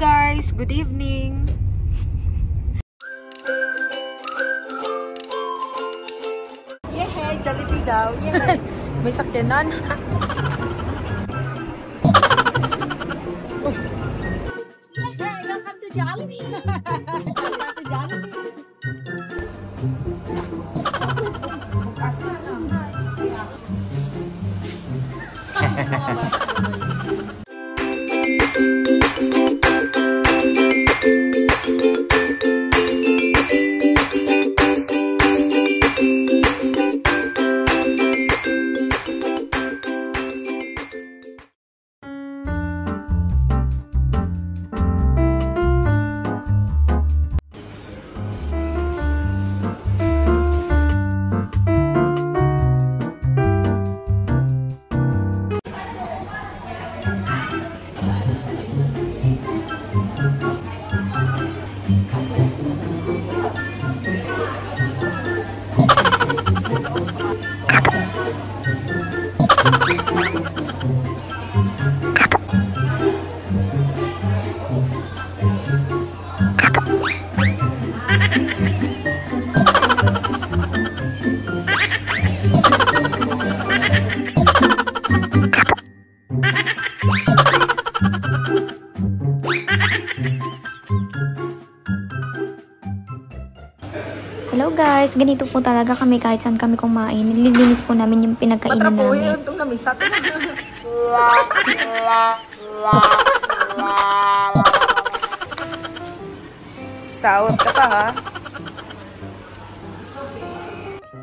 guys, good evening. Yeah, Jollibee daw. Yeah. May sakyanan. Welcome to Jollibee. Welcome to Jollibee. Hello guys, ganito po talaga kami kahit saan kami kumain. Nililinis po namin yung pinagkainan namin. Itong namisat. Sawag ka pa ha?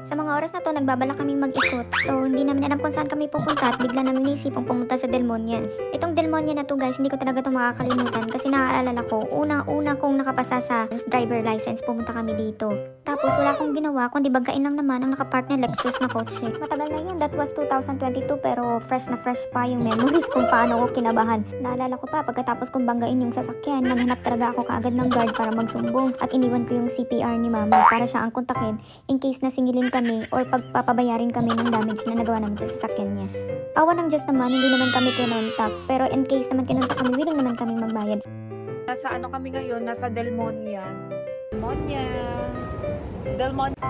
Sa mga oras na to, nagbabala kaming mag-ikot. So, hindi namin alam kung saan kami pupunta at bigla namin naisipang pumunta sa Del Monte. Itong Del Monte na to guys, hindi ko talaga to makakalimutan kasi naaalala ko, unang-una kong nakapasa sa driver license, pumunta kami dito. Tapos, wala akong ginawa, kundi bagain lang naman ang nakapark na Lexus na kotse. Matagal na yun, that was 2022, pero fresh na fresh pa yung memories kung paano ko kinabahan. Naalala ko pa, pagkatapos kong banggain yung sasakyan, naghanap talaga ako kaagad ng guard para magsumbong at iniwan ko yung CPR ni mama para siya ang kontakin in case na singilin kami or pagpapabayarin kami ng damage na nagawa namin sa sasakyan niya. Awa ng Diyos naman, hindi naman kami kinontak, pero in case naman kinontak kami, willing naman kami magbayad. Nasa ano kami ngayon? Nasa Del Monte. Del Monte.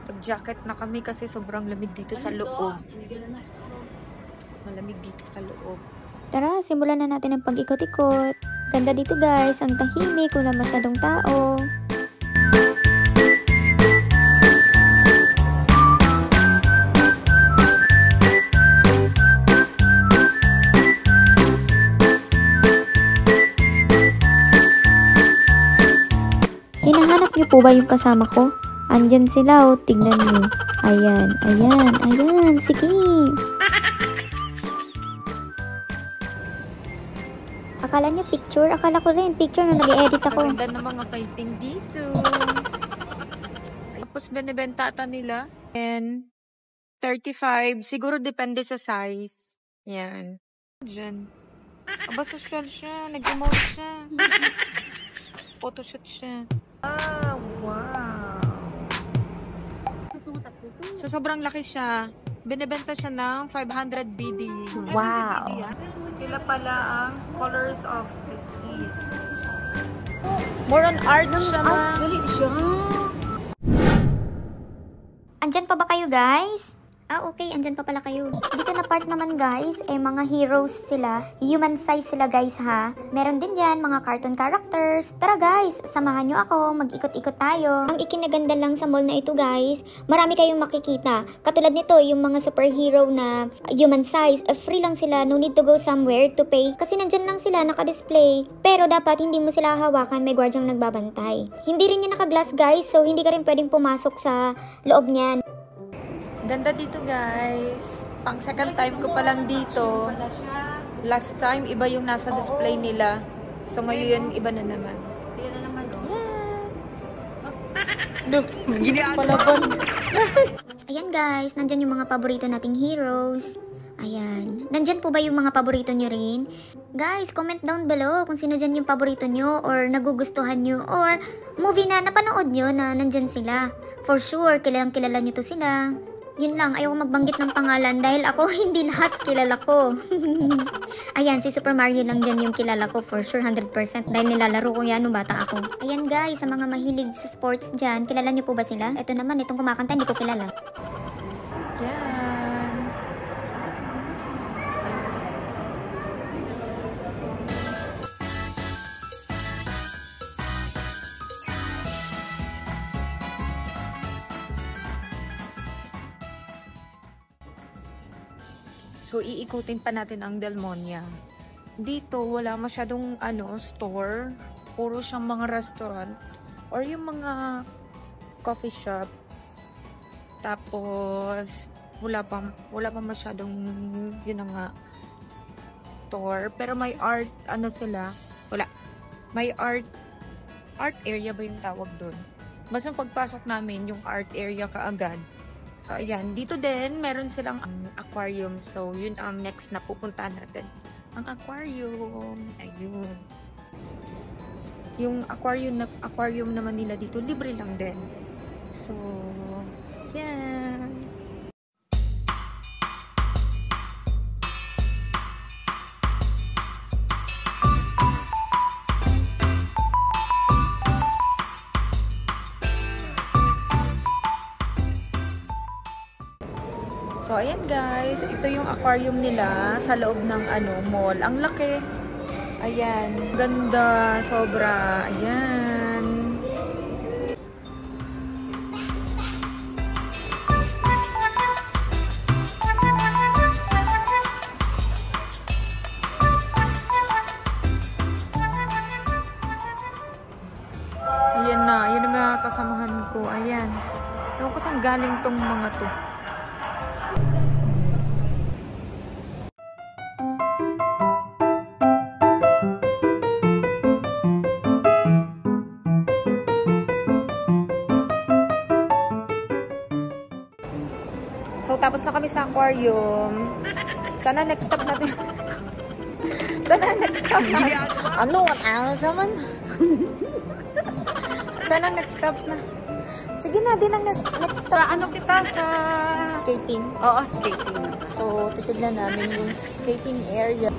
Nag-jacket na kami kasi sobrang lamig dito sa loob. Malamig dito sa loob. Tara, simulan na natin ang pag-ikot-ikot. Ganda dito guys, ang tahimik, wala masyadong tao. Hinahanap niyo po ba yung kasama ko? Andyan sila, oh. Tignan niyo. Ayan, ayan, ayan. Sige. Akala niyo picture? Akala ko rin picture na nag-edit ako. Maganda ng mga painting dito. Tapos binibentata nila. And 35. Siguro depende sa size. Yan. Diyan. Aba, social siya. Nag-emote siya. Photoshoot siya. Ah, wow. So, sobrang laki siya. Binibenta siya ng 500 BD. Wow. Sila pala ang Colors of the East. More on art siya. Andyan pa ba kayo guys? Ah, okay. Andyan pa pala kayo. Dito na part naman guys, mga heroes sila. Human size sila guys ha. Meron din dyan mga cartoon characters. Tara guys, samahan nyo ako. Mag-ikot-ikot tayo. Ang ikinaganda lang sa mall na ito guys, marami kayong makikita. Katulad nito, yung mga superhero na human size. Free lang sila. No need to go somewhere to pay. Kasi nandyan lang sila naka-display. Pero dapat hindi mo sila hawakan. May gwardyang nagbabantay. Hindi rin yan naka-glass guys. So hindi ka rin pwedeng pumasok sa loob niyan. Ganda dito guys. Pang second time ko pa lang dito. Last time, iba yung nasa display nila. So ngayon, iba na naman. Palaban. Ayan guys, nandyan yung mga paborito nating heroes. Ayan. Nandyan po ba yung mga paborito nyo rin? Guys, comment down below kung sino dyan yung paborito nyo or nagugustuhan nyo or movie na napanood nyo na nandyan sila. For sure, kilalang kilala nyo to sila. Yun lang, ayaw magbanggit ng pangalan dahil ako hindi lahat kilala ko. Ayan, si Super Mario lang dyan yung kilala ko for sure 100% dahil nilalaro ko yan nung bata ako. Ayan guys, sa mga mahilig sa sports dyan, kilala niyo po ba sila? Ito naman, itong kumakanta, hindi ko kilala. Yan. So, iikutin pa natin ang Delmonia. Dito, wala masyadong store. Puro siyang mga restaurant or yung mga coffee shop. Tapos, wala pa masyadong yun nga store. Pero may art, sila? Wala. May art area ba yung tawag doon? Basta pagpasok namin, yung art area kaagad. So, ayan. Dito din, meron silang aquarium. So, yun ang next na pupuntahan natin. Ang aquarium. Ayun. Yung aquarium naman nila dito, libre lang din. So, yan. So, ayan guys. Ito yung aquarium nila sa loob ng mall. Ang laki. Ayan. Ganda. Sobra. Ayan. Ayan na. Yun ang mga kasamahan ko. Ayan. Ewan ko saan galing tong mga to. So, tapos na kami sa aquarium. Sana next stop natin. Sana next stop na. Saman? Sana next stop na. Sige na, din ang next stop. Sa kita? Sa skating? Oo, skating. So, titignan namin yung skating area.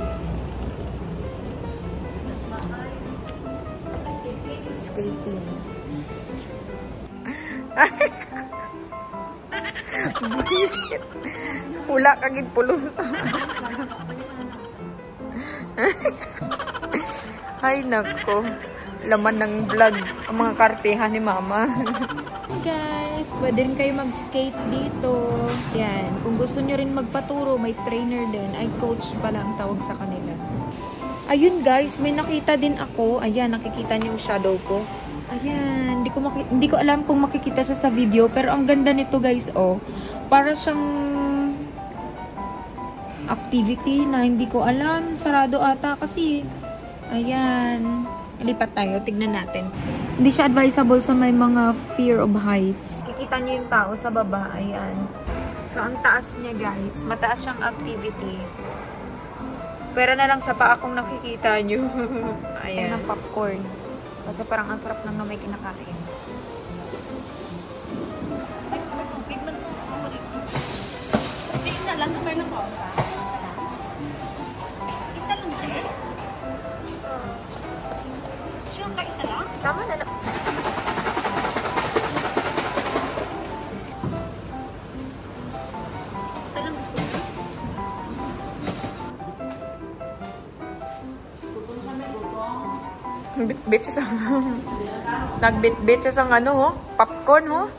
Skating. Buisit. Wala kagid pulos. Ay, nako. Laman ng vlog ang mga kartehan ni mama. Guys, pwede rin kayo mag-skate dito. Yan. Kung gusto nyo rin magpaturo, may trainer din. Ay, coach pala ang tawag sa kanila. Ayun guys, may nakita din ako. Ayan, nakikita niyo yung shadow ko. Ayan, hindi ko alam kung makikita siya sa video, pero ang ganda nito guys, oh. Para siyang activity na hindi ko alam, sarado ata kasi. Ayan, lipat tayo, tignan natin. Hindi siya advisable sa may mga fear of heights. Kikita niyo yung tao sa baba, ayan. So, ang taas niya guys, mataas siyang activity. Pero na lang sa paa kung nakikita niyo. Ayan, ang popcorn. Kasi parang ang sarap lang na may kinakain. Hindi na lang na kayo ng konta. Isa lang eh? Siyang ka isa lang? Tama na lang. Isa lang gusto mo? Bit-bit siya sa nagbit-bit siya sa popcorn, oh.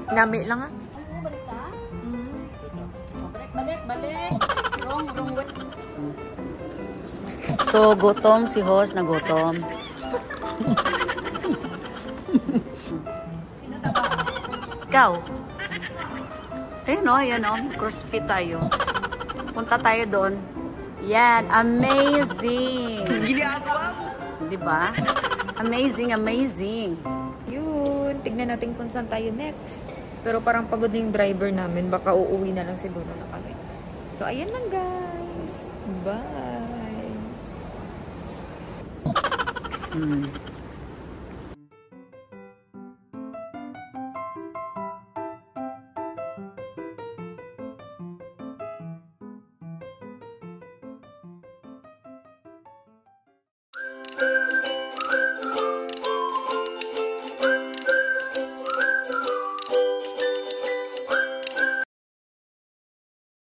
Nami lang, ah. Balik. Wrong way. So, gutom si host na gutom. Ikaw? Ayan o, crossfit tayo. Punta tayo doon. Yan, amazing. Diba? Amazing. Yun, tignan natin kung saan tayo next. Pero parang pagod na yung driver namin. Baka uuwi na lang siguro na kami. So, ayan lang guys. Bye!